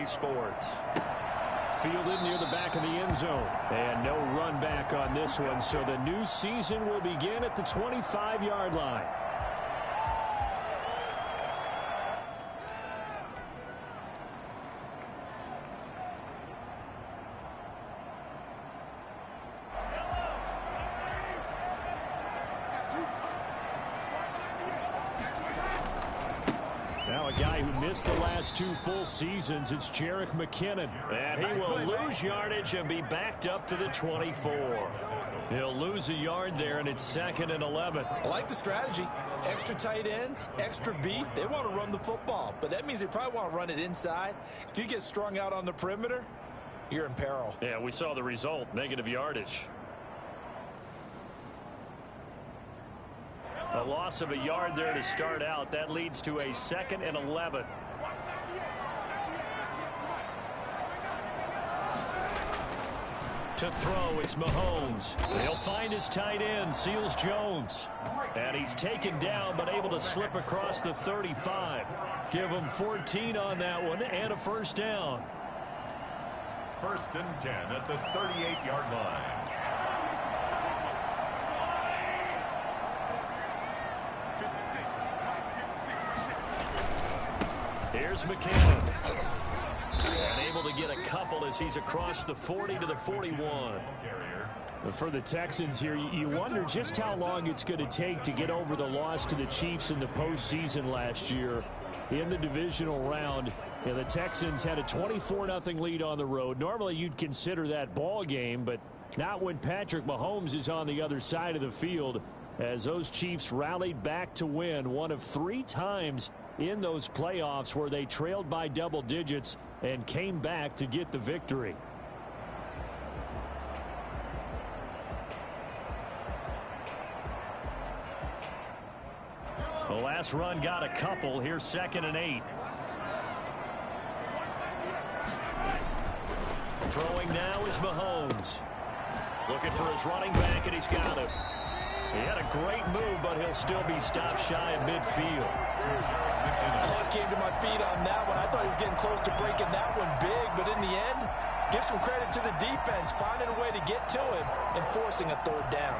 Sports. Fielded near the back of the end zone. And no run back on this one, so the new season will begin at the 25-yard line. Now a guy who missed the last 2 full seasons, it's Jerick McKinnon. And he will lose yardage and be backed up to the 24. He'll lose a yard there, and it's 2nd and 11. I like the strategy. Extra tight ends, extra beef. They want to run the football, but that means they probably want to run it inside. If you get strung out on the perimeter, you're in peril. Yeah, we saw the result, negative yardage. A loss of a yard there to start out. That leads to a 2nd and 11. To throw, it's Mahomes. He'll find his tight end, Seals Jones. And he's taken down, but able to slip across the 35. Give him 14 on that one and a first down. 1st and 10 at the 38-yard line. Here's McKinnon. And able to get a couple as he's across the 40 to the 41. For the Texans here, you wonder just how long it's going to take to get over the loss to the Chiefs in the postseason last year in the divisional round. You know, the Texans had a 24-0 lead on the road. Normally you'd consider that ball game, but not when Patrick Mahomes is on the other side of the field, as those Chiefs rallied back to win one of 3 times in those playoffs where they trailed by double digits and came back to get the victory. The last run got a couple. Here's 2nd and 8. Throwing now is Mahomes. Looking for his running back, and he's got him. He had a great move, but he'll still be stopped shy of midfield. I came to my feet on that one. I thought he was getting close to breaking that one big, but in the end, give some credit to the defense, finding a way to get to him and forcing a 3rd down.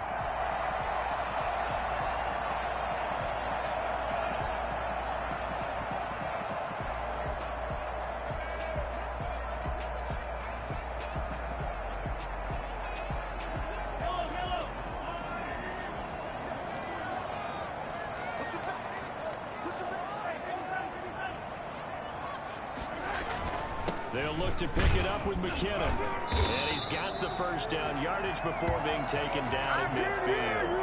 They'll look to pick it up with McKinnon. And he's got the first down, yardage before being taken down at midfield.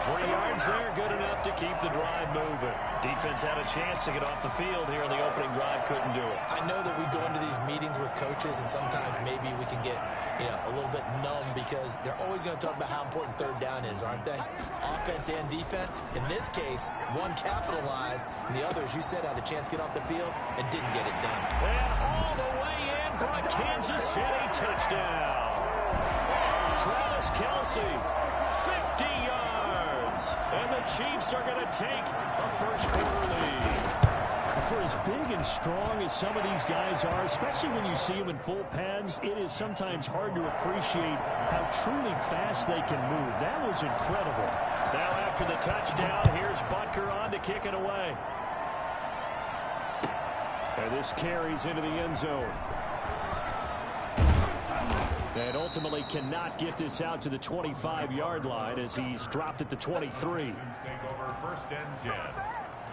3 yards there, good enough to keep the drive moving. Defense had a chance to get off the field here in the opening drive, couldn't do it. I know that we go into these meetings with coaches, and sometimes maybe we can get, a little bit numb because they're always going to talk about how important 3rd down is, aren't they? Offense and defense. In this case, one capitalized, and the other, as you said, had a chance to get off the field and didn't get it done. And all the way in for a Kansas City touchdown. Travis Kelce, 50 yards. And the Chiefs are going to take a first-quarter lead. For as big and strong as some of these guys are, especially when you see them in full pads, it is sometimes hard to appreciate how truly fast they can move. That was incredible. Now after the touchdown, here's Butker on to kick it away. And this carries into the end zone. And ultimately cannot get this out to the 25-yard line as he's dropped at the 23. Take over 1st and 10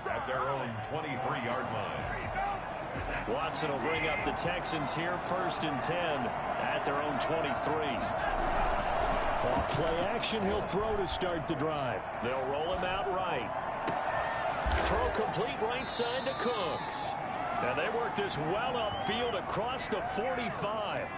at their own 23-yard line. Watson will bring up the Texans here, 1st and 10 at their own 23. Off play action, he'll throw to start the drive. They'll roll him out right. Throw complete right side to Cooks. Now they work this well upfield across the 45.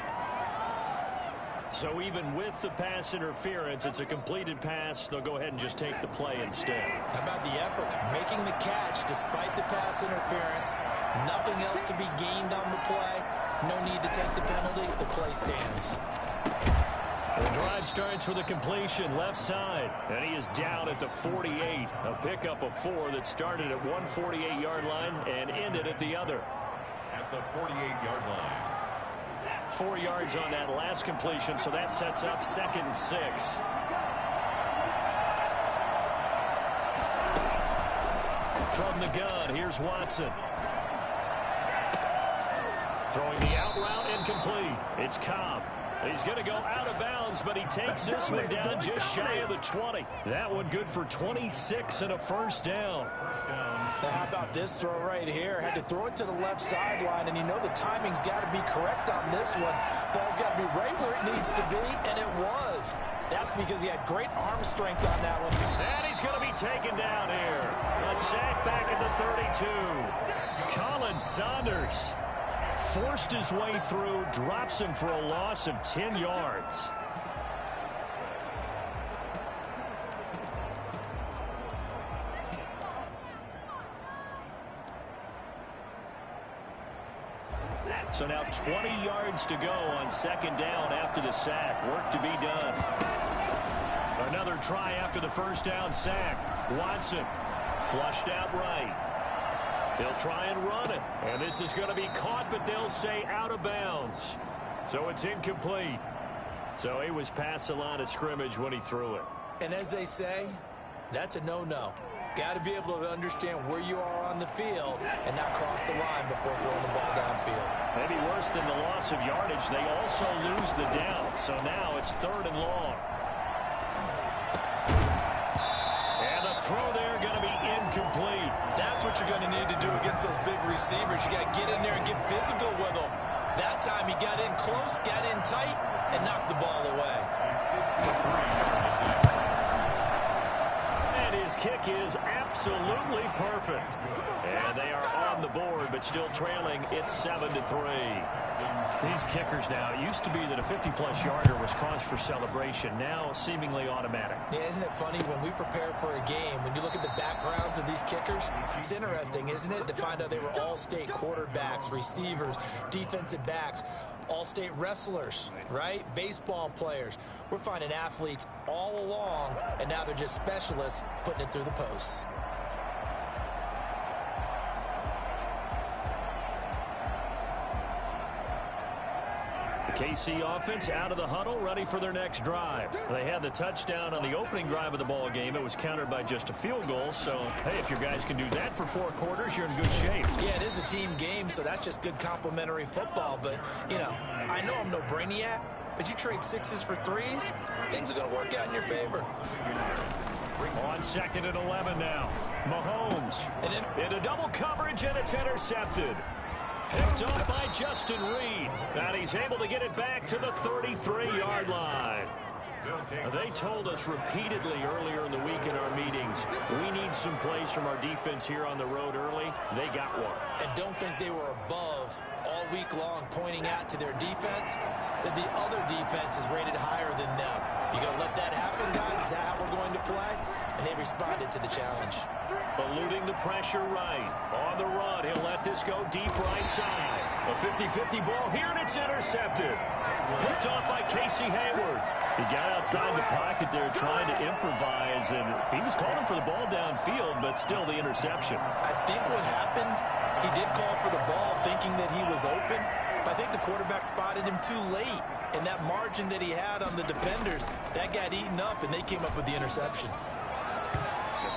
So even with the pass interference, it's a completed pass. They'll go ahead and just take the play instead. How about the effort? Making the catch despite the pass interference. Nothing else to be gained on the play. No need to take the penalty. The play stands. The drive starts with a completion left side. And he is down at the 48. A pickup of 4 that started at one 48-yard line and ended at the other. At at the 48-yard line. 4 yards on that last completion, so that sets up 2nd and 6. From the gun, here's Watson. Throwing the out route, incomplete. It's Cobb. He's going to go out of bounds, but he takes this one down just shy of the 20. That one good for 26 and a first down. Now, how about this throw right here? Had to throw it to the left sideline, and you know the timing's got to be correct on this one. Ball's got to be right where it needs to be, and it was. That's because he had great arm strength on that one. And he's going to be taken down here. A sack back at the 32. Colin Saunders forced his way through, drops him for a loss of 10 yards. So now 20 yards to go on 2nd down after the sack. Work to be done. Another try after the first down sack. Watson flushed out right. They'll try and run it. And this is going to be caught, but they'll say out of bounds. So it's incomplete. So he was past the line of scrimmage when he threw it. And as they say, that's a no-no. Got to be able to understand where you are on the field and not cross the line before throwing the ball downfield. Maybe worse than the loss of yardage, they also lose the down. So now it's 3rd and long. And the throw there going to be incomplete. That's what you're going to need to do against those big receivers. You got to get in there and get physical with them. That time he got in close, got in tight, and knocked the ball away. And his kick is absolutely perfect. And they are on the board, but still trailing. It's 7-3. These kickers now, it used to be that a 50-plus yarder was cause for celebration. Now seemingly automatic. Yeah, isn't it funny when we prepare for a game, when you look at the backgrounds of these kickers, it's interesting, isn't it, to find out they were all-state quarterbacks, receivers, defensive backs, all-state wrestlers, right? Baseball players. We're finding athletes all along, and now they're just specialists putting it through the posts. The KC offense out of the huddle, ready for their next drive. They had the touchdown on the opening drive of the ball game. It was countered by just a field goal. So, hey, if your guys can do that for 4 quarters, you're in good shape. Yeah, it is a team game, so that's just good complimentary football. But, you know, I know I'm no brainiac, but you trade 6s for 3s, things are going to work out in your favor. On 2nd and 11 now. Mahomes into double coverage, and it's intercepted. Picked up by Justin Reed. And he's able to get it back to the 33-yard line. They told us repeatedly earlier in the week in our meetings, we need some plays from our defense here on the road early. They got one. And don't think they were above all week long pointing out to their defense that the other defense is rated higher than them. You going to let that happen, guys? Is that how we're going to play? And they responded to the challenge. Eluding the pressure right. On the run, he'll let this go deep right side. A 50-50 ball here, and it's intercepted. Picked off by Casey Hayward. He got outside the pocket there trying to improvise, and he was calling for the ball downfield, but still the interception. I think what happened, he did call for the ball thinking that he was open, but I think the quarterback spotted him too late. And that margin that he had on the defenders, that got eaten up, and they came up with the interception.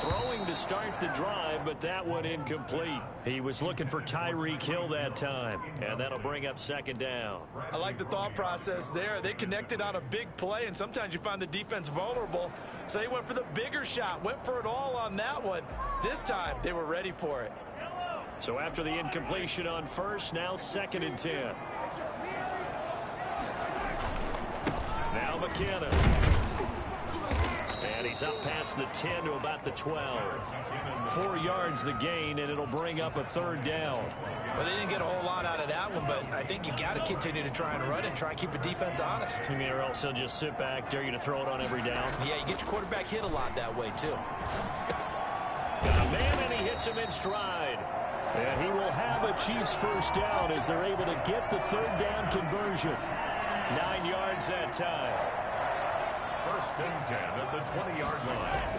Throwing to start the drive, but that one incomplete. He was looking for Tyreek Hill that time, and that'll bring up 2nd down. I like the thought process there. They connected on a big play, and sometimes you find the defense vulnerable. So they went for the bigger shot, went for it all on that one. This time, they were ready for it. So after the incompletion on first, now 2nd and 10. Now McKinnon. And he's up past the 10 to about the 12. 4 yards the gain, and it'll bring up a 3rd down. Well, they didn't get a whole lot out of that one, but I think you got to continue to try and run and try and keep the defense honest. You mean, or else he'll just sit back, dare you to throw it on every down? Yeah, you get your quarterback hit a lot that way, too. Got a man, and he hits him in stride. And he will have a Chiefs first down as they're able to get the 3rd down conversion. 9 yards that time. 1st and 10 at the 20-yard line.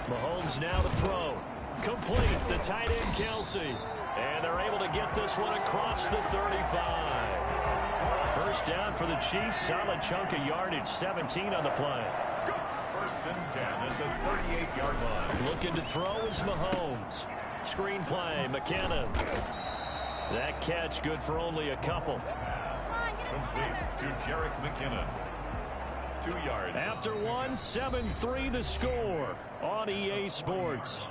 Mahomes now to throw. Complete. The tight end, Kelsey. And they're able to get this one across the 35. First down for the Chiefs. Solid chunk of yardage. 17 on the play. First and 10 at the 38-yard line. Looking to throw is Mahomes. Screen play, McKinnon. That catch good for only a couple. Complete to Jerick McKinnon. 2 yards. After one, 7-3 the score on EA Sports.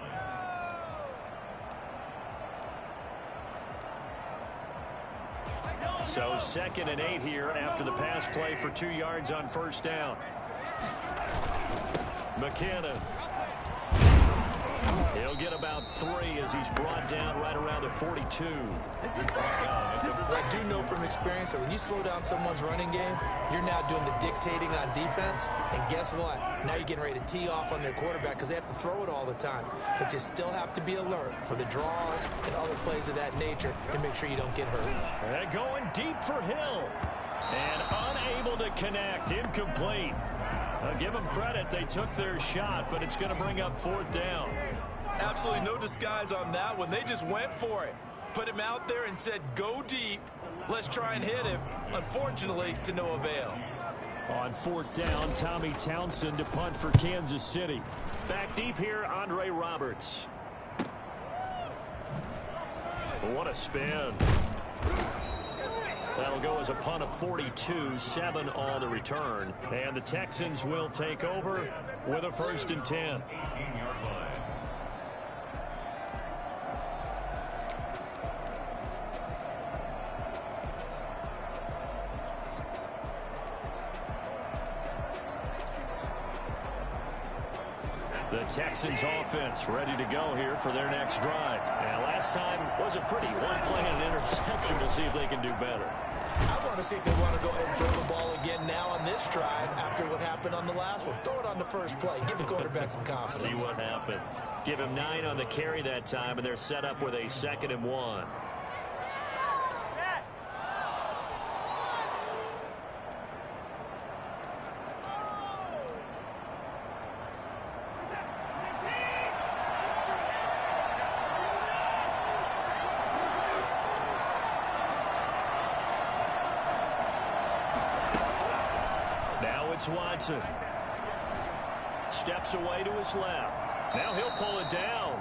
So 2nd and 8 here after the pass play for 2 yards on first down. McKinnon. He'll get about 3 as he's brought down right around the 42. I do know from experience that when you slow down someone's running game, you're now doing the dictating on defense. And guess what? Now you're getting ready to tee off on their quarterback because they have to throw it all the time. But you still have to be alert for the draws and other plays of that nature to make sure you don't get hurt. And going deep for Hill. And unable to connect. Incomplete. I'll give them credit. They took their shot, but it's going to bring up 4th down. Absolutely no disguise on that one. They just went for it. Put him out there and said, go deep. Let's try and hit him. Unfortunately, to no avail. On 4th down, Tommy Townsend to punt for Kansas City. Back deep here, Andre Roberts. What a spin. That'll go as a punt of 42, 7 on the return. And the Texans will take over with a 1st and 10. 18-yard line. The Texans offense ready to go here for their next drive. And last time was a pretty one play and an interception. We'll see if they can do better. I want to see if they want to go ahead and throw the ball again now on this drive after what happened on the last one. Throw it on the first play. Give the quarterback some confidence. See what happens. Give him 9 on the carry that time, and they're set up with a 2nd and 1. Watson steps away to his left. Now he'll pull it down.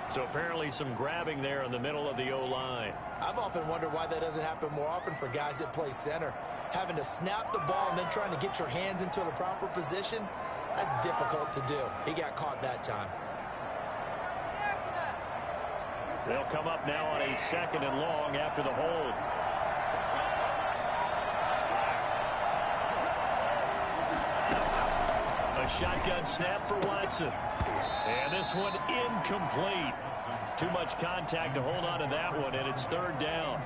So apparently some grabbing there in the middle of the O-line. I've often wondered why that doesn't happen more often for guys that play center. Having to snap the ball and then trying to get your hands into the proper position, that's difficult to do. He got caught that time. They'll come up now on a 2nd and long after the hold. A shotgun snap for Watson. And this one incomplete. Too much contact to hold on to that one, and it's 3rd down.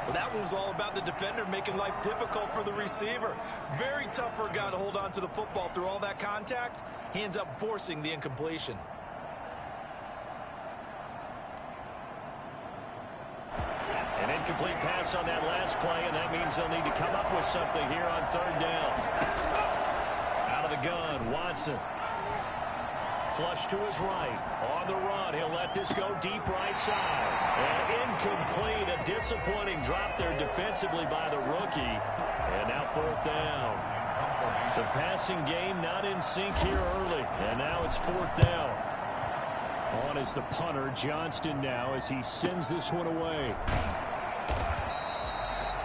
Well, that one was all about the defender making life difficult for the receiver. Very tough for a guy to hold on to the football through all that contact. He ends up forcing the incompletion. An incomplete pass on that last play, and that means they'll need to come up with something here on 3rd down. Out of the gun, Watson. Flush to his right. On the run, he'll let this go deep right side. And incomplete. A disappointing drop there defensively by the rookie. And now 4th down. The passing game not in sync here early. And now it's 4th down. On is the punter, Johnston now, as he sends this one away.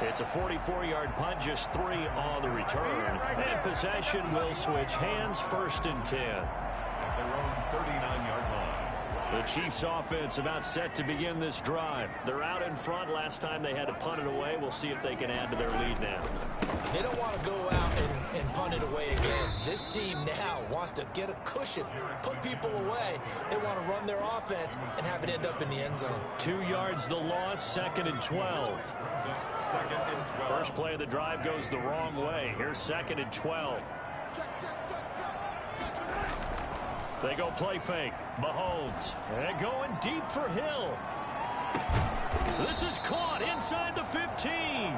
It's a 44-yard punt, just 3 on the return. And possession will switch hands, 1st and 10. At their own 39-yard line. The Chiefs offense about set to begin this drive. They're out in front. Last time they had to punt it away. We'll see if they can add to their lead now. They don't want to go out and punt it away again. This team now wants to get a cushion, put people away. They want to run their offense and have it end up in the end zone. 2 yards the loss, 2nd and 12. 2nd and 12. First play of the drive goes the wrong way. Here's 2nd and 12. They go play fake. Mahomes. And going deep for Hill. This is caught inside the 15.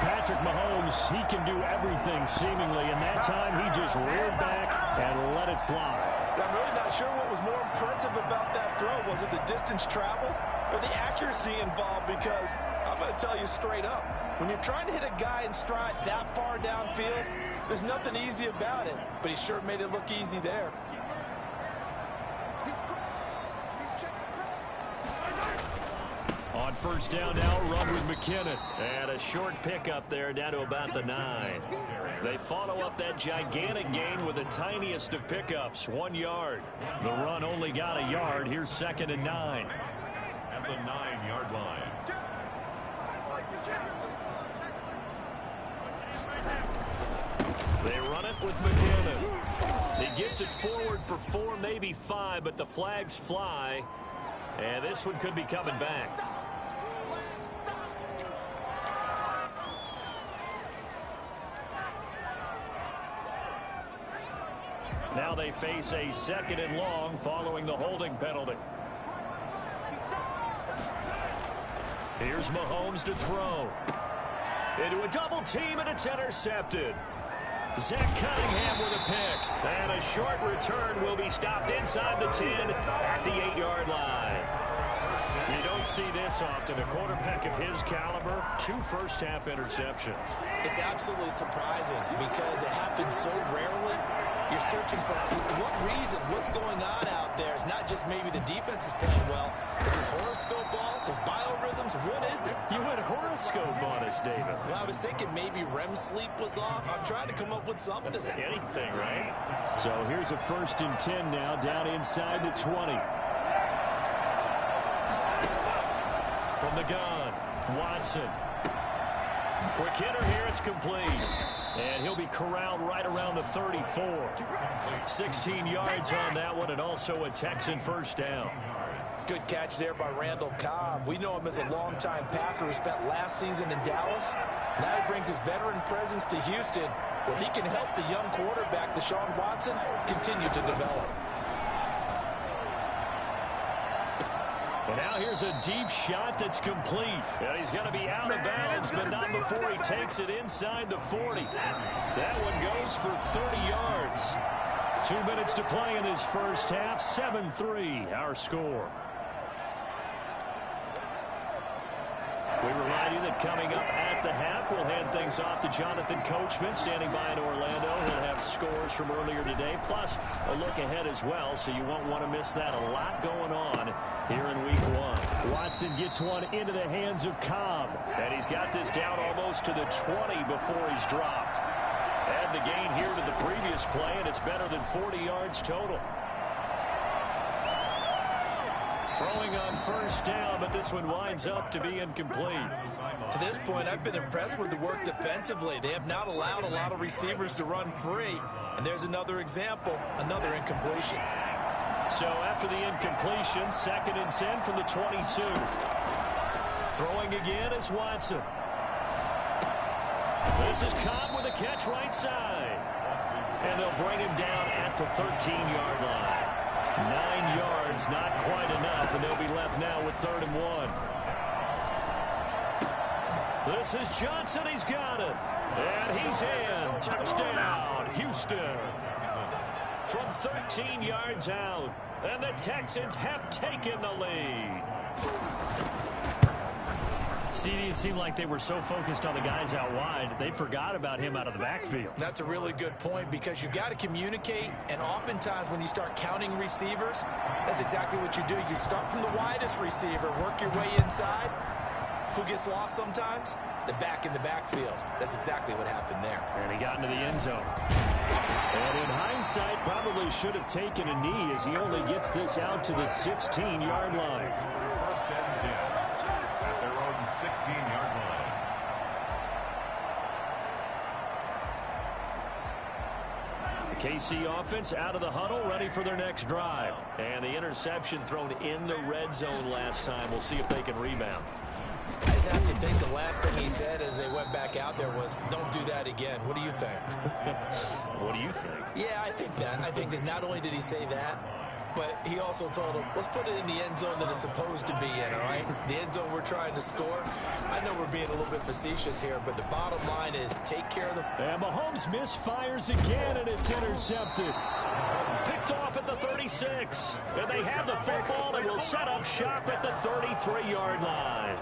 Patrick Mahomes, he can do everything seemingly, and that time he just reared back and let it fly. I'm really not sure what was more impressive about that throw. Was it the distance traveled or the accuracy involved? Because I'm going to tell you straight up, when you're trying to hit a guy in stride that far downfield, there's nothing easy about it. But he sure made it look easy there. On first down now, run with McKinnon. And a short pickup there down to about the 9. They follow up that gigantic gain with the tiniest of pickups, 1 yard. The run only got a yard. Here's 2nd and 9. At the 9-yard line. They run it with McKinnon. He gets it forward for 4, maybe 5, but the flags fly. And this one could be coming back. Now they face a 2nd and long following the holding penalty. Here's Mahomes to throw. Into a double team, and it's intercepted. Zach Cunningham with a pick. And a short return will be stopped inside the 10 at the 8-yard line. You don't see this often. A quarterback of his caliber, 2 first-half interceptions. It's absolutely surprising because it happens so rarely. You're searching for what reason, what's going on out there. It's not just maybe the defense is playing well. Is his horoscope off? His biorhythms? What is it? You went horoscope on us, David. Well, I was thinking maybe REM sleep was off. I'm trying to come up with something. Anything, right? So here's a 1st and 10 now, down inside the 20. From the gun, Watson. Quick hitter here, it's complete. And he'll be corralled right around the 34. 16 yards on that one, and also a Texan first down. Good catch there by Randall Cobb. We know him as a longtime Packer who spent last season in Dallas. Now he brings his veteran presence to Houston, where he can help the young quarterback, Deshaun Watson, continue to develop. And now here's a deep shot that's complete. And he's going to be out of bounds, but not before he takes it inside the 40. That one goes for 30 yards. 2 minutes to play in this first half. 7-3, our score. We remind you that coming up at the half, we'll hand things off to Jonathan Coachman, standing by in Orlando. He'll have scores from earlier today, plus a look ahead as well, so you won't want to miss that. A lot going on here in week 1. Watson gets one into the hands of Cobb. And he's got this down almost to the 20 before he's dropped. Add the gain here to the previous play, and it's better than 40 yards total. Throwing on first down, but this one winds up to be incomplete. To this point, I've been impressed with the work defensively. They have not allowed a lot of receivers to run free. And there's another example, another incompletion. So after the incompletion, 2nd and 10 from the 22. Throwing again is Watson. This is Cobb with a catch right side. And they'll bring him down at the 13-yard line. 9 yards, not quite enough, and they'll be left now with 3rd and 1. This is Johnson. He's got it. And he's in. Touchdown, Houston. From 13 yards out. And the Texans have taken the lead. CD, it seemed like they were so focused on the guys out wide, they forgot about him out of the backfield. That's a really good point because you've got to communicate, and oftentimes when you start counting receivers, that's exactly what you do. You start from the widest receiver, work your way inside. Who gets lost sometimes? The back in the backfield. That's exactly what happened there. And he got into the end zone. And in hindsight, probably should have taken a knee as he only gets this out to the 16-yard line. 1st and 10 at their own 16-yard line. KC offense out of the huddle, ready for their next drive. And the interception thrown in the red zone last time. We'll see if they can rebound. I just have to think the last thing he said as they went back out there was, don't do that again. What do you think? What do you think? Yeah, I think that. I think that not only did he say that, but he also told him, let's put it in the end zone that it's supposed to be in, all right? The end zone we're trying to score. I know we're being a little bit facetious here, but the bottom line is take care of the... And Mahomes misfires again, and it's intercepted. Picked picked off at the 36. And they have the football and will set up shop at the 33-yard line.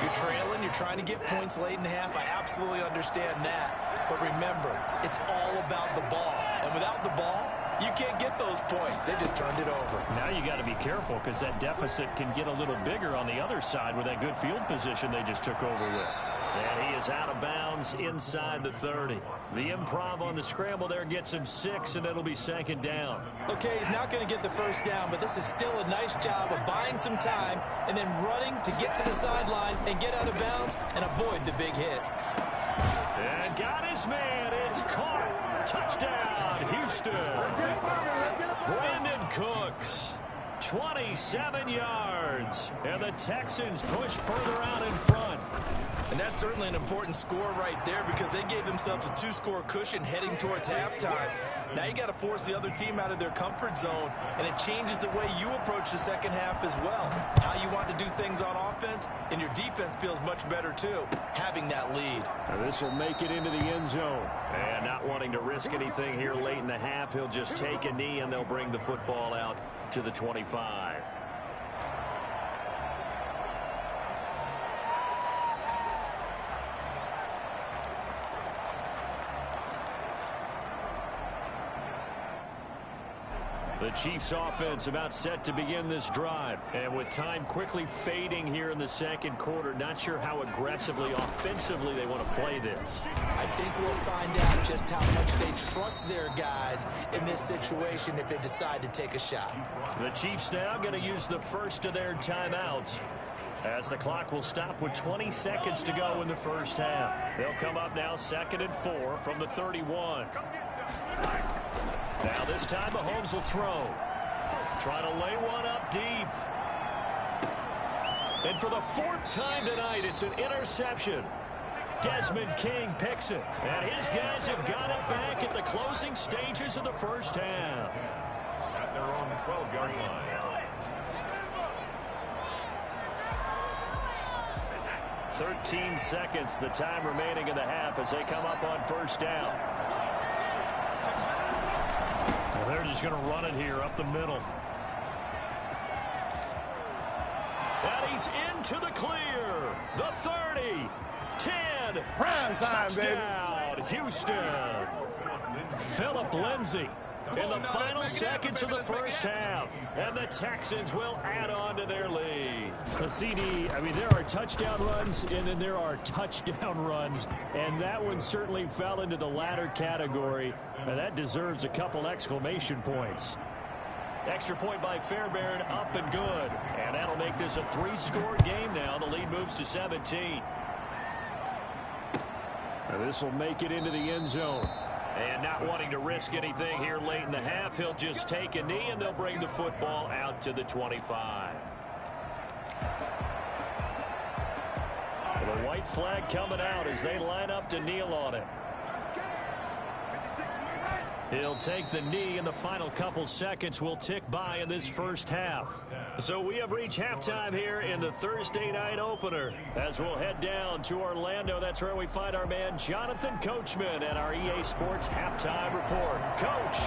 You're trailing, you're trying to get points late in the half. I absolutely understand that. But remember, it's all about the ball. And without the ball, you can't get those points. They just turned it over. Now you got to be careful because that deficit can get a little bigger on the other side with that good field position they just took over with. And he is out of bounds inside the 30. The improv on the scramble there gets him 6, and it'll be second down. Okay, he's not going to get the first down, but this is still a nice job of buying some time and then running to get to the sideline and get out of bounds and avoid the big hit. And got his man. It's caught. Touchdown, Houston. Brandon Cooks, 27 yards. And the Texans push further out in front. And that's certainly an important score right there because they gave themselves a 2-score cushion heading towards halftime. Now you got to force the other team out of their comfort zone, and it changes the way you approach the second half as well. How you want to do things on offense, and your defense feels much better too, having that lead. This will make it into the end zone. And not wanting to risk anything here late in the half, he'll just take a knee, and they'll bring the football out to the 25. The Chiefs offense about set to begin this drive. And with time quickly fading here in the second quarter, not sure how aggressively, offensively they want to play this. I think we'll find out just how much they trust their guys in this situation if they decide to take a shot. The Chiefs now going to use the first of their timeouts, as the clock will stop with 20 seconds to go in the first half. They'll come up now 2nd and 4 from the 31. Now this time Mahomes will throw. Trying to lay one up deep. And for the 4th time tonight, it's an interception. Desmond King picks it. And his guys have got it back at the closing stages of the first half. At their own 12-yard line. 13 seconds, the time remaining in the half as they come up on first down. They're just going to run it here up the middle. And he's into the clear. The 30, 10. Prime time, touchdown, baby. Houston. Philip Lindsay in the final seconds of the first half. And the Texans will add on to their lead. CD, I mean, there are touchdown runs, and then there are touchdown runs. And that one certainly fell into the latter category. And that deserves a couple exclamation points. Extra point by Fairbairn, up and good. And that'll make this a 3-score game now. The lead moves to 17. And this will make it into the end zone. And not wanting to risk anything here late in the half, he'll just take a knee, and they'll bring the football out to the 25. The white flag coming out as they line up to kneel on it. He'll take the knee, and the final couple seconds will tick by in this first half. So we have reached halftime here in the Thursday night opener. As we'll head down to Orlando, that's where we find our man Jonathan Coachman at our EA Sports Halftime Report. Coach,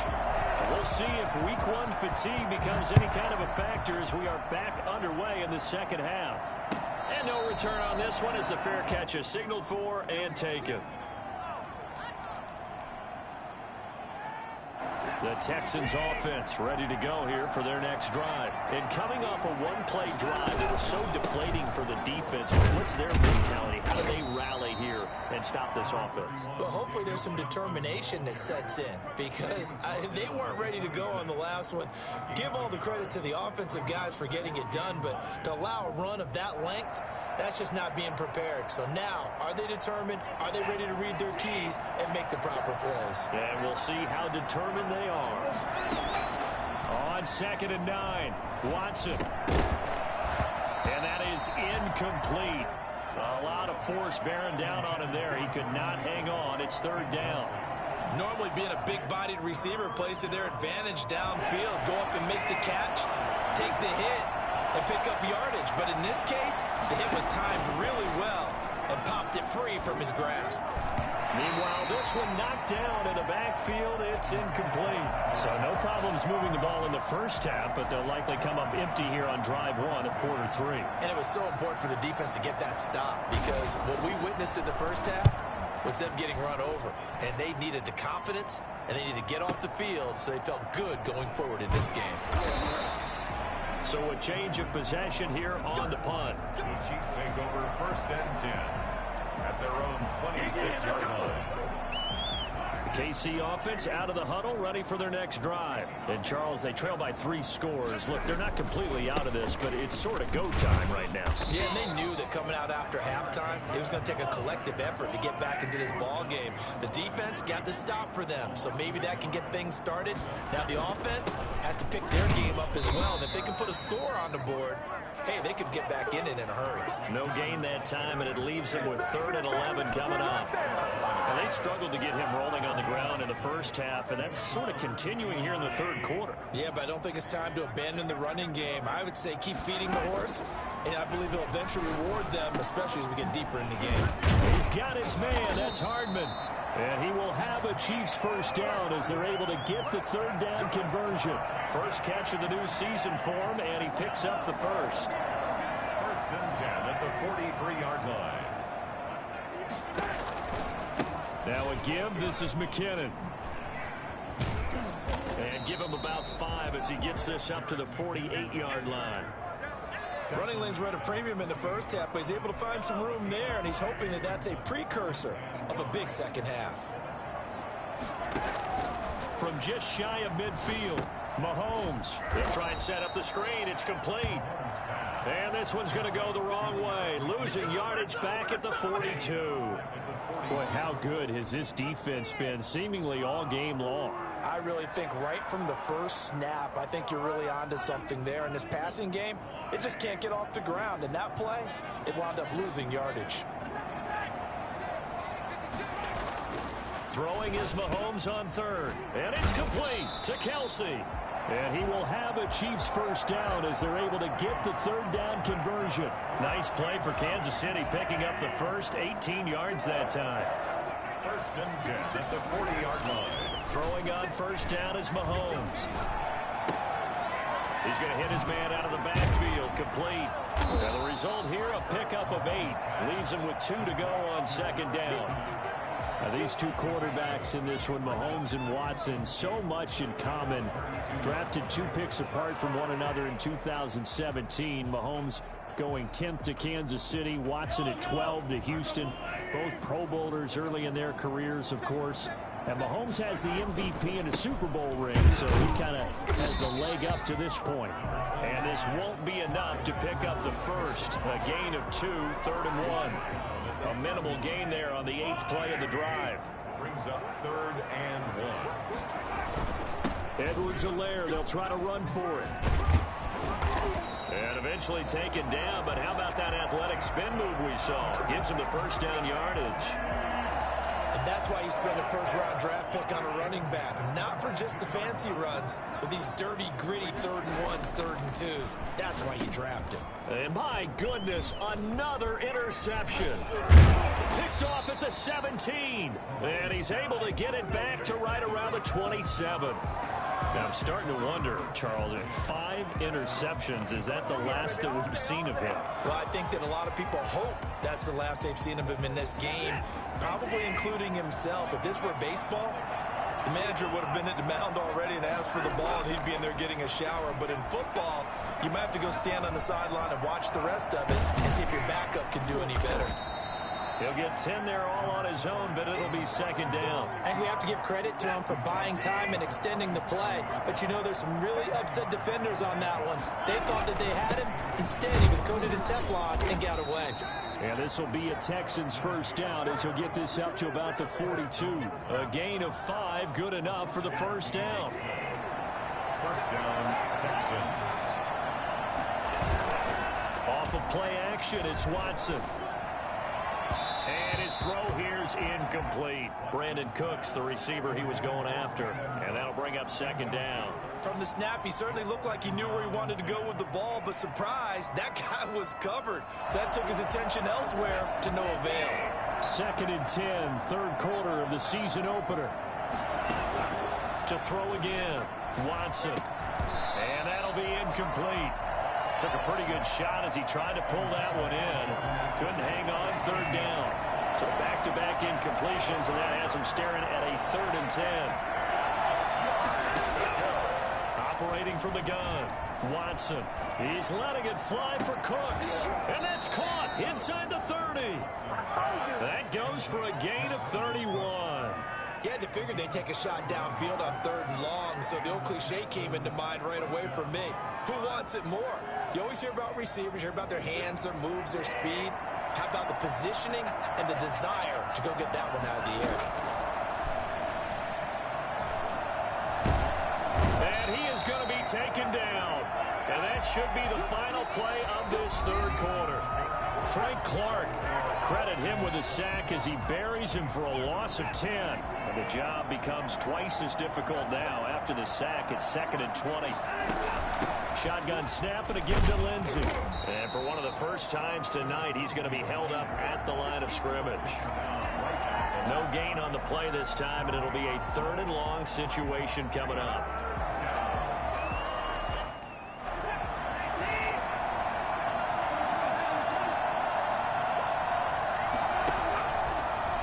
we'll see if Week 1 fatigue becomes any kind of a factor as we are back underway in the second half. And no return on this one as the fair catch is signaled for and taken. The Texans offense ready to go here for their next drive. And coming off a one-play drive that was so deflating for the defense, what's their mentality? How do they rally here and stop this offense? Well, hopefully there's some determination that sets in because they weren't ready to go on the last one. Give all the credit to the offensive guys for getting it done, but to allow a run of that length, that's just not being prepared. So now, are they determined? Are they ready to read their keys and make the proper plays? And we'll see how determined they are. On 2nd and 9, Watson. And that is incomplete. A lot of force bearing down on him there. He could not hang on. It's 3rd down. Normally being a big-bodied receiver plays to their advantage downfield. Go up and make the catch, take the hit, and pick up yardage. But in this case, the hit was timed really well and popped it free from his grasp. Meanwhile, this one knocked down in the backfield. It's incomplete. So no problems moving the ball in the first half, but they'll likely come up empty here on drive one of quarter three. And it was so important for the defense to get that stop, because what we witnessed in the first half was them getting run over. And they needed the confidence, and they needed to get off the field so they felt good going forward in this game. So a change of possession here on the punt. The Chiefs take over 1st and 10 at their own 26-yard line. KC offense out of the huddle, ready for their next drive. And, Charles, they trail by 3 scores. Look, they're not completely out of this, but it's sort of go time right now. Yeah, and they knew that coming out after halftime, it was going to take a collective effort to get back into this ball game. The defense got the stop for them, so maybe that can get things started. Now the offense has to pick their game up as well. And if they can put a score on the board, hey, they could get back in it in a hurry. No gain that time, and it leaves them with 3rd and 11 coming up. And they struggled to get him rolling on the ground in the first half, and that's sort of continuing here in the third quarter. Yeah, but I don't think it's time to abandon the running game. I would say keep feeding the horse, and I believe he'll eventually reward them, especially as we get deeper in the game. He's got his man. That's Hardman. And he will have a Chiefs first down as they're able to get the 3rd down conversion. First catch of the new season for him, and he picks up the first. 1st and 10 at the 43-yard line. Now a give. This is McKinnon. And give him about 5 as he gets this up to the 48-yard line. Running lanes were at a premium in the first half, but he's able to find some room there, and he's hoping that that's a precursor of a big second half. From just shy of midfield, Mahomes. They'll try and set up the screen. It's complete. And this one's going to go the wrong way. Losing yardage back at the 42. Boy, how good has this defense been seemingly all game long? I really think right from the first snap, I think you're really onto something there. In this passing game, it just can't get off the ground. And that play, it wound up losing yardage. Throwing is Mahomes on 3rd. And it's complete to Kelsey. And he will have a Chiefs first down as they're able to get the 3rd down conversion. Nice play for Kansas City, picking up the first 18 yards that time. 1st and 10 at the 40-yard line. Throwing on first down is Mahomes. He's going to hit his man out of the backfield, complete. Now the result here, a pickup of 8. Leaves him with 2 to go on 2nd down. Now these two quarterbacks in this one, Mahomes and Watson, so much in common. Drafted 2 picks apart from one another in 2017. Mahomes going 10th to Kansas City, Watson at 12 to Houston. Both Pro Bowlers early in their careers, of course. And Mahomes has the MVP and a Super Bowl ring, so he kind of has the leg up to this point. And this won't be enough to pick up the first. A gain of 2, 3rd and 1. A minimal gain there on the 8th play of the drive. Brings up 3rd and 1. Edwards-Helaire, they'll try to run for it. And eventually taken down, but how about that athletic spin move we saw? Gives him the first down yardage. And that's why you spend a first-round draft pick on a running back. Not for just the fancy runs, but these dirty, gritty 3rd and 1s, 3rd and 2s. That's why you draft him. And my goodness, another interception. Picked off at the 17. And he's able to get it back to right around the 27. Now, I'm starting to wonder, Charles, if 5 interceptions, is that the last that we've seen of him? Well, I think that a lot of people hope that's the last they've seen of him in this game, probably including himself. If this were baseball, the manager would have been at the mound already and asked for the ball, and he'd be in there getting a shower. But in football, you might have to go stand on the sideline and watch the rest of it and see if your backup can do any better. He'll get 10 there all on his own, but it'll be 2nd down. And we have to give credit to him for buying time and extending the play. But, you know, there's some really upset defenders on that one. They thought that they had him. Instead, he was coated in Teflon and got away. And this will be a Texans first down as he'll get this up to about the 42. A gain of 5, good enough for the first down. First down, Texans. Off of play action, it's Watson. And his throw here's incomplete. Brandon Cooks, the receiver he was going after. And that'll bring up 2nd down. From the snap, he certainly looked like he knew where he wanted to go with the ball, but surprise, that guy was covered. So that took his attention elsewhere to no avail. 2nd and 10, third quarter of the season opener. To throw again, Watson. And that'll be incomplete. Took a pretty good shot as he tried to pull that one in. Couldn't hang on, third down. So back-to-back incompletions, and that has him staring at a 3rd and 10. Operating from the gun, Watson. He's letting it fly for Cooks. And that's caught inside the 30. That goes for a gain of 31. You had to figure they'd take a shot downfield on 3rd and long, so the old cliche came into mind right away for me. Who wants it more? You always hear about receivers, you hear about their hands, their moves, their speed. How about the positioning and the desire to go get that one out of the air? And he is going to be taken down. And that should be the final play of this 3rd quarter. Frank Clark, credit him with a sack as he buries him for a loss of 10. And the job becomes twice as difficult now after the sack. It's 2nd and 20. Shotgun snap and again to Lindsey. And for one of the first times tonight, he's going to be held up at the line of scrimmage. No gain on the play this time, and it'll be a 3rd and long situation coming up.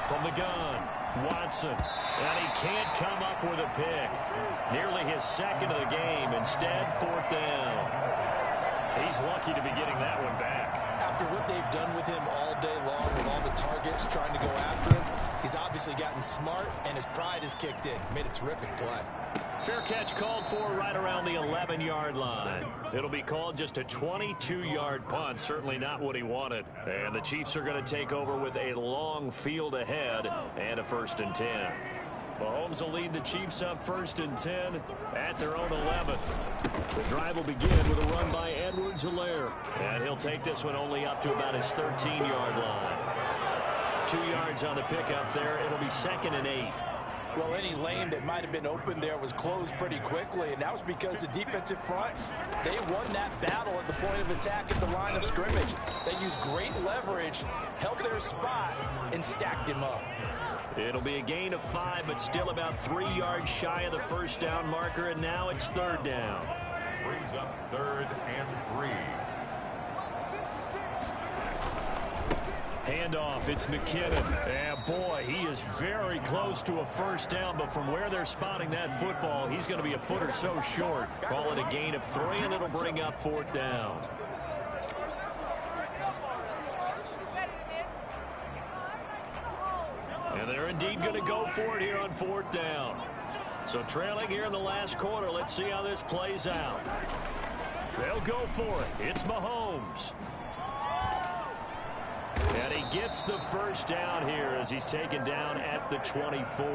From the gun, Watson. And he can't come up with a pick. Nearly his 2nd of the game. Instead, 4th down. He's lucky to be getting that one back. After what they've done with him all day long, with all the targets trying to go after him, he's obviously gotten smart, and his pride has kicked in. Made a terrific play. Fair catch called for right around the 11-yard line. It'll be called just a 22-yard punt. Certainly not what he wanted. And the Chiefs are going to take over with a long field ahead and a 1st and 10. Mahomes will lead the Chiefs up 1st and 10 at their own 11. The drive will begin with a run by Edwards-Helaire. And he'll take this one only up to about his 13-yard line. 2 yards on the pickup there. It'll be 2nd and 8. Well, any lane that might have been open there was closed pretty quickly, and that was because the defensive front, they won that battle at the point of attack at the line of scrimmage. They used great leverage, held their spot, and stacked him up. It'll be a gain of 5, but still about 3 yards shy of the 1st down marker, and now it's 3rd down. Brings up 3rd and 3. Handoff, it's McKinnon. And boy, he is very close to a 1st down, but from where they're spotting that football, he's going to be a foot or so short. Call it a gain of 3, and it'll bring up 4th down. And they're indeed going to go for it here on 4th down. So trailing here in the last quarter, let's see how this plays out. They'll go for it. It's Mahomes. And he gets the 1st down here as he's taken down at the 24.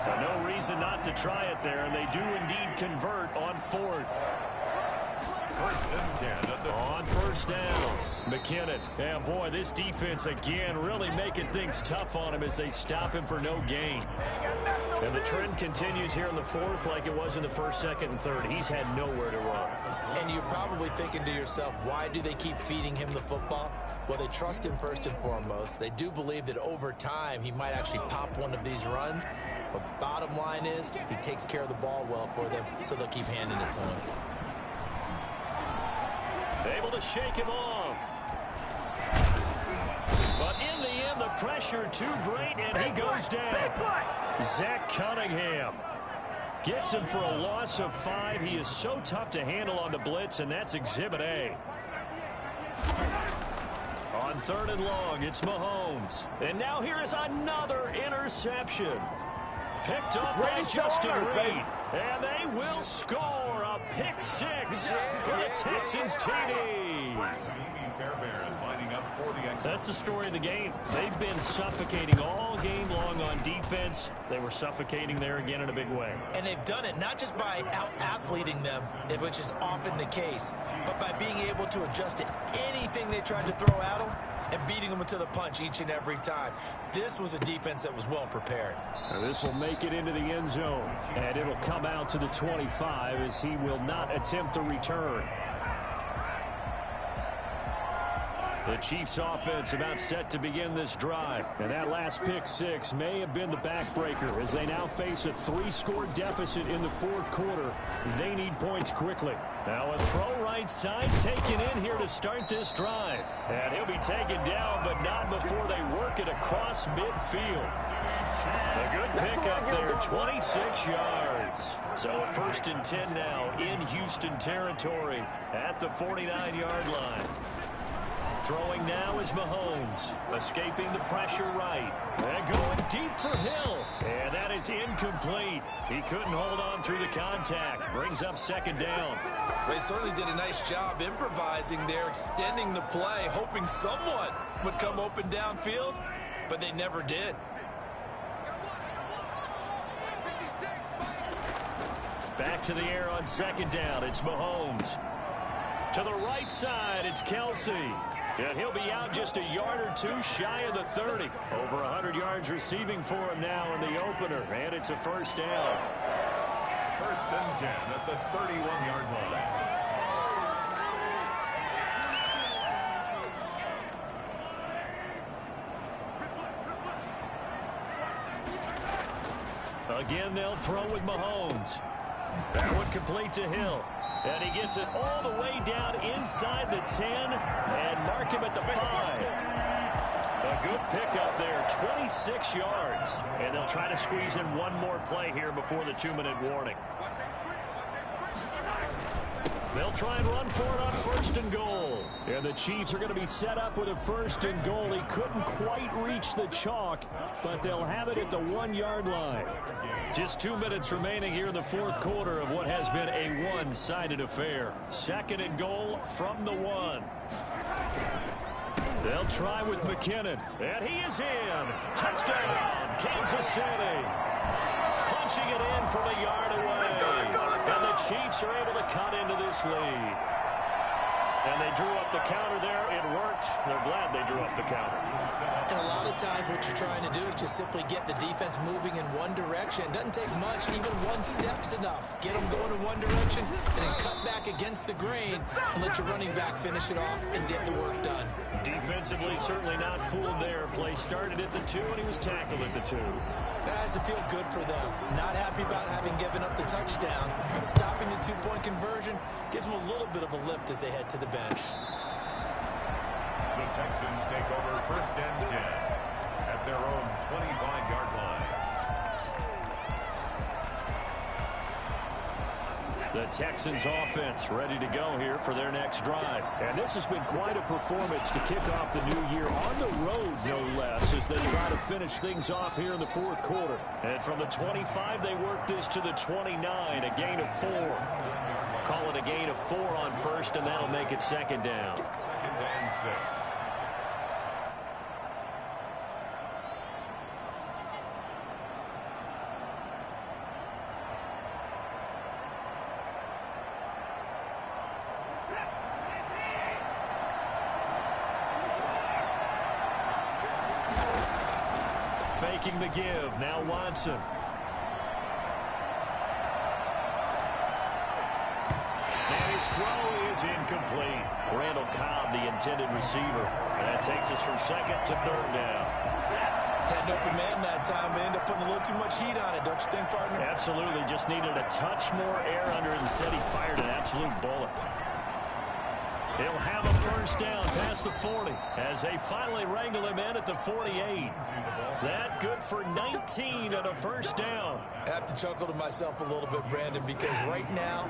But no reason not to try it there, and they do indeed convert on 4th. 1st and 10. On 1st down, McKinnon. And boy, this defense again really making things tough on him as they stop him for no gain. And the trend continues here in the 4th like it was in the 1st, 2nd, and 3rd. He's had nowhere to run. And you're probably thinking to yourself, why do they keep feeding him the football? Well, they trust him first and foremost. They do believe that over time he might actually pop one of these runs. But bottom line is he takes care of the ball well for them, so they'll keep handing it to him. Able to shake him off. But in the end, the pressure too great, and he goes down. Zach Cunningham gets him for a loss of 5. He is so tough to handle on the blitz, and that's Exhibit A. On 3rd and long, it's Mahomes. And now here is another interception. Picked up by Justin Reed. And they will score a pick 6 for the Texans TD. That's the story of the game. They've been suffocating all game long on defense. They were suffocating there again in a big way. And they've done it not just by out-athleting them, which is often the case, but by being able to adjust to anything they tried to throw at them and beating them to the punch each and every time. This was a defense that was well prepared. This will make it into the end zone, and it'll come out to the 25 as he will not attempt to return. The Chiefs offense about set to begin this drive. And that last pick six may have been the backbreaker as they now face a 3-score deficit in the fourth quarter. They need points quickly. Now a throw right side taken in here to start this drive. And he'll be taken down, but not before they work it across midfield. A good pick up there, 26 yards. So a 1st and 10 now in Houston territory at the 49-yard line. Throwing now is Mahomes, escaping the pressure right. And going deep for Hill. And that is incomplete. He couldn't hold on through the contact. Brings up 2nd down. They certainly did a nice job improvising there, extending the play, hoping someone would come open downfield, but they never did. Back to the air on 2nd down. It's Mahomes. To the right side, it's Kelsey. And he'll be out just a yard or two shy of the 30. Over 100 yards receiving for him now in the opener. And it's a 1st down. 1st and 10 at the 31-yard line. Again, they'll throw with Mahomes. That one complete to Hill. And he gets it all the way down inside the 10 and mark him at the 5. A good pickup there, 26 yards. And they'll try to squeeze in one more play here before the 2-minute warning. They'll try and run for it on 1st and goal. And the Chiefs are going to be set up with a 1st and goal. He couldn't quite reach the chalk, but they'll have it at the 1-yard line. Just 2 minutes remaining here in the fourth quarter of what has been a one-sided affair. 2nd and goal from the 1. They'll try with McKinnon. And he is in. Touchdown, Kansas City. Punching it in from a yard away. And the Chiefs are able to cut into this lead. And they drew up the counter there. It worked. They're glad they drew up the counter. And a lot of times what you're trying to do is just simply get the defense moving in one direction. It doesn't take much. Even one step's enough. Get them going in one direction and then cut back against the grain and let your running back finish it off and get the work done. Defensively, certainly not fooled there. Play started at the 2 and he was tackled at the 2. That has to feel good for them. Not happy about having given up the touchdown, but stopping the 2-point conversion gives them a little bit of a lift as they head to the bench. The Texans take over 1st and 10 at their own 25-yard line. The Texans offense ready to go here for their next drive. And this has been quite a performance to kick off the new year on the road, no less, as they try to finish things off here in the fourth quarter. And from the 25, they work this to the 29, a gain of 4. Call it a gain of 4 on 1st, and that'll make it 2nd down. 2nd and 6. Faking the give. Now Watson. And his throw is incomplete. Randall Cobb, the intended receiver. And that takes us from 2nd to 3rd down. Had an open man that time, but ended up putting a little too much heat on it, don't you think, partner? Absolutely. Just needed a touch more air under it. Instead, he fired an absolute bullet. He'll have a 1st down past the 40 as they finally wrangle him in at the 48. That good for 19 and a 1st down. I have to chuckle to myself a little bit, Brandon, because right now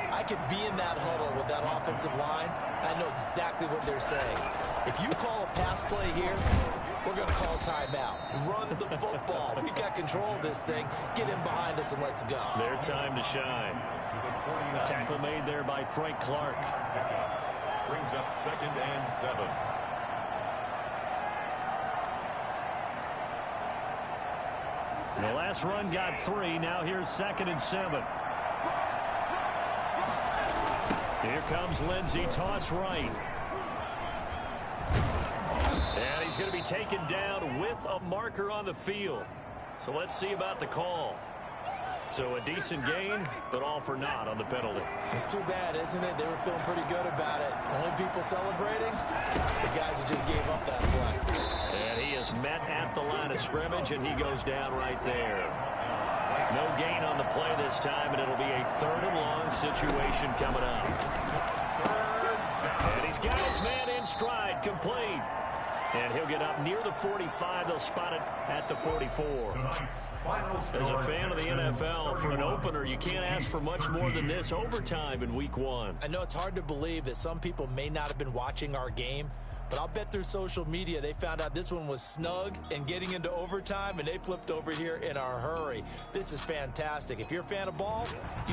I could be in that huddle with that offensive line. I know exactly what they're saying. If you call a pass play here, we're going to call timeout. Run the football. We've got control of this thing. Get in behind us and let's go. Their time to shine. Tackle made there by Frank Clark. Brings up 2nd and 7. The last run got 3. Now here's 2nd and 7. Here comes Lindsey. Toss right. And he's going to be taken down with a marker on the field. So let's see about the call. So a decent gain, but all for naught on the penalty. It's too bad, isn't it? They were feeling pretty good about it. Only people celebrating, the guys who just gave up that play. And he is met at the line of scrimmage, and he goes down right there. No gain on the play this time, and it'll be a 3rd and long situation coming up. And he's got his man in stride, complete. And he'll get up near the 45. They'll spot it at the 44. As a fan of the NFL, for an opener, you can't ask for much more than this. Overtime in week 1. I know it's hard to believe that some people may not have been watching our game, but I'll bet through social media they found out this one was snug and getting into overtime, and they flipped over here in a hurry. This is fantastic. If you're a fan of ball,